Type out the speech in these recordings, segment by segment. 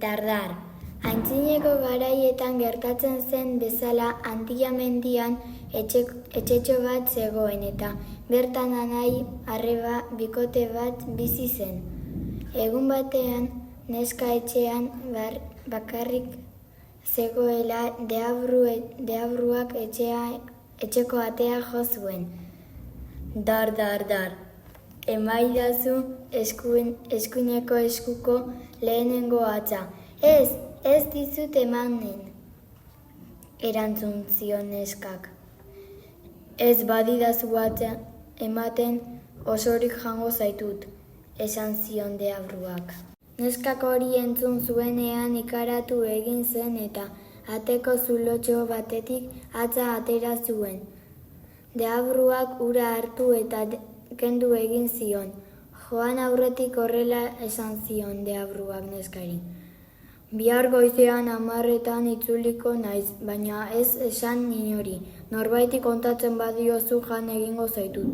Dardar. Aintzineko garaietan gertatzen zen bezala Handia mendian etxetxo bat zegoen eta bertan anai arreba bikote bat bizi zen. Egun batean neska etxean bakarrik zegoela deabruak etxeko atea jo zuen. Dar, emaidazu eskuineko eskuko lehenengo hatza. Ez dizut emanen, erantzun zion neskak. Ez badidazu hatza ematen osorik jango zaitut, esan zion deabruak. Neskak hori entzun zuenean ikaratu egin zen eta ateko zulotxo batetik hatza atera zuen. Deabruak ura hartu eta kendu egin zion. Joan aurretik horrela esan zion deabruak neskari. Bihar goizean 10:00 itzuliko naiz, baina ez esan inori. Norbaiti kontatzen badiozu jan egingo zaitut.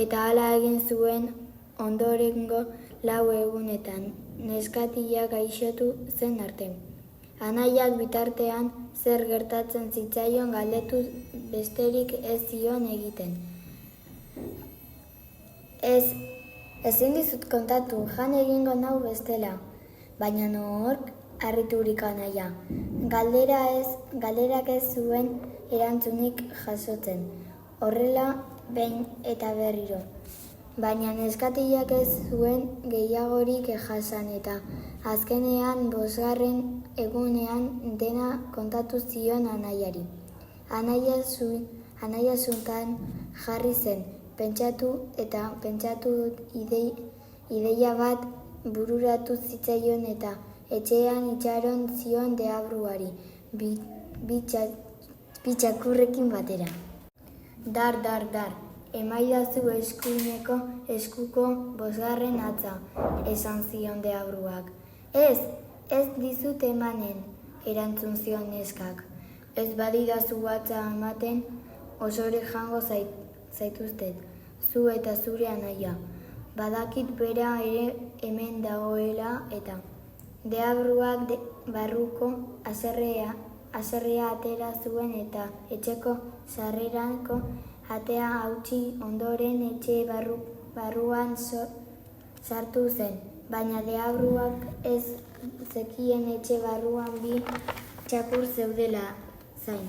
Eta hala egin zuen ondorengo 4 egunetan, neskatila gaixotu zen arte. Anaiak bitartean zer gertatzen zitzaion galdetu besterik ez zion egiten. Ezin dizut kontatu, jan egingo nau bestela. Baina nork? Harriturik anaia. Galderak ez zuen erantzunik jasotzen. Horrela behin eta berriro. Baina neskatilak ez zuen gehiagorik jasan eta azkenean 5. egunean dena kontatu zion anaiari. Anaia zuntan jarri zen, pentsatu ideia bat bururatu zitzaion eta etxean itxaron zion deabruari, bi txakurrekin batera. Dar, emaidazu eskuineko eskuko 5. hatza, esan zion deabruak. Ez dizut emanen, erantzun zion neskak. Ez badidazu hatza ematen, osorik jango zaituztet, zu eta zure anaia. Badakit bera ere hemen dagoela eta deabruak barruko haserrea atera zuen eta etxeko sarrerako atea hautsi ondoren etxe barruan sartu zen. Baina deabruak ez zekien etxe barruan bi txakur zeudela zain.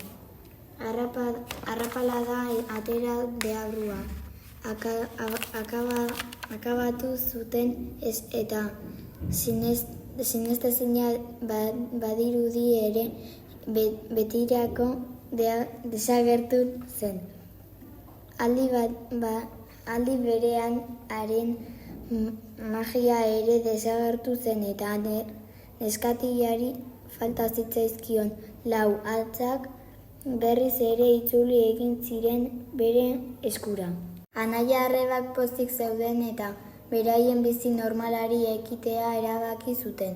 Arrapalada atera deabrua. Akabatu zuten eta sinestezina badirudi ere betirako desagertu zen. Aldi berean haren magia ere desagertu zen eta neskatilari falta zitzaizkion 4 hatzak berriz ere itzuli egin ziren bere eskura. Anaia arrebak pozik zeuden eta beraien bizi normalari ekitea erabaki zuten.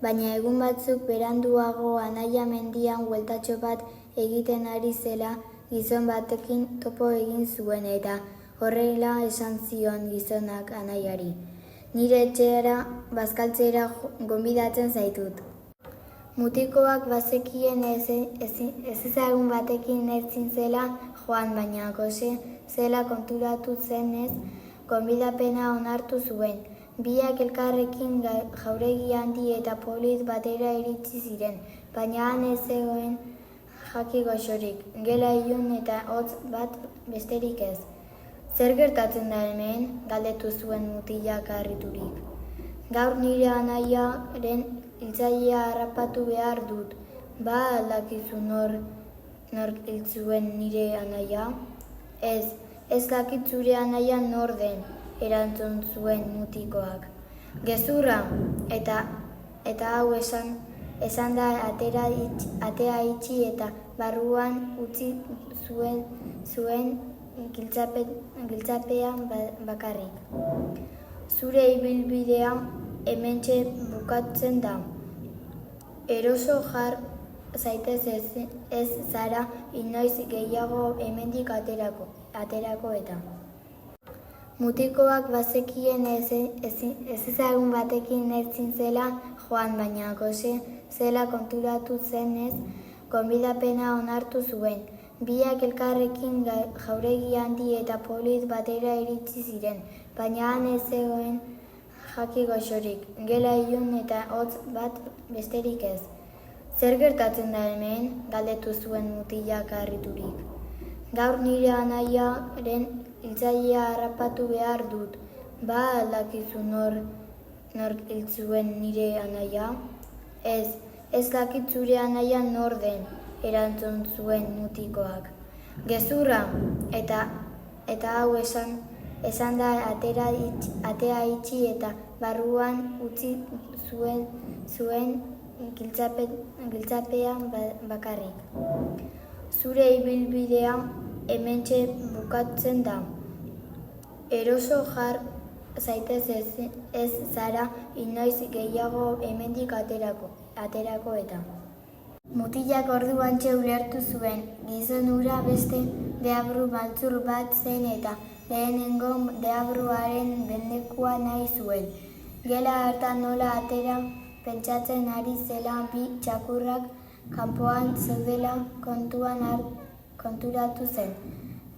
Baina egun batzuk beranduago anaia mendian bueltatxo bat egiten ari zela gizon batekin topo egin zuen eta horrela esan zion gizonak anaiari. Nire etxeara bazkaltzera gonbidatzen zaitut. Mutikoak bazekien ezezagun batekin ezin zela joan, baina gose zela konturatu zenez gonbidapena onartu zuen. Biak elkarrekin jauregi handi eta polit batera iritsi ziren, baina han ez zegoen jaki goxorik, gela ilun eta hotz bat besterik ez. Zer gertatzen da hemen? Galdetu zuen mutilak harriturik. Gaur nire anaiaren hiltzailea harrapatu behar dut. Ba aldakizu nor hil zuen nire anaia? Ez dakit zure anaia nor den, erantzun zuen mutikoak. Gezurra! Eta hau esan da atea itxi eta barruan utzi zuen giltzapean bakarrik. Zure ibilbidea hementxe bukatzen da. Eroso jar zaitez ez zara inoiz gehiago hemendik aterako eta. Mutikoak bazekien ezezagun batekin ezin zela joan, baina gose zela konturatu zenez, gonbidapena onartu zuen. Biak elkarrekin jauregi handi eta polit batera iritsi ziren, baina han ez zegoen jaki goxorik, gela ilun eta hotz bat besterik ez. Zer gertatzen da hemen? Galdetu zuen mutilak harriturik. Gaur nire anaiaren hiltzailea harrapatu behar dut. Ba aldakizu nor hil zuen nire anaia? Ez dakit zure anaia nor den, erantzun zuen mutikoak. Gezurra! Eta hau esan da atea itxi eta barruan utzi zuen giltzapean bakarrik. Zure ibilbidea hementxe bukatzen da. Eroso jar zaitez ez zara inoiz gehiago hemendik aterako eta. Mutilak orduantxe ulertu zuen, gizon hura beste deabru maltzur bat zen eta lehenengo deabruaren bendekua nahi zuen. Gela hartan nola atera pentsatzen ari zela bi txakurrak kanpoan zeudela konturatu zen.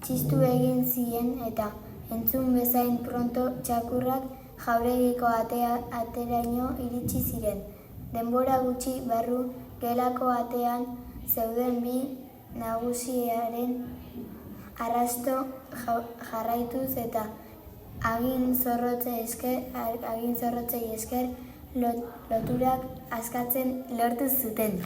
Txistu egin zien eta entzun bezain pronto txakurrak jauregiko ateraino iritsi ziren. Denbora gutxi barru gelako atean zeuden bi nagusiaren arrasto jarraituz eta hagin zorrotzei esker loturak askatzen lortu zuten.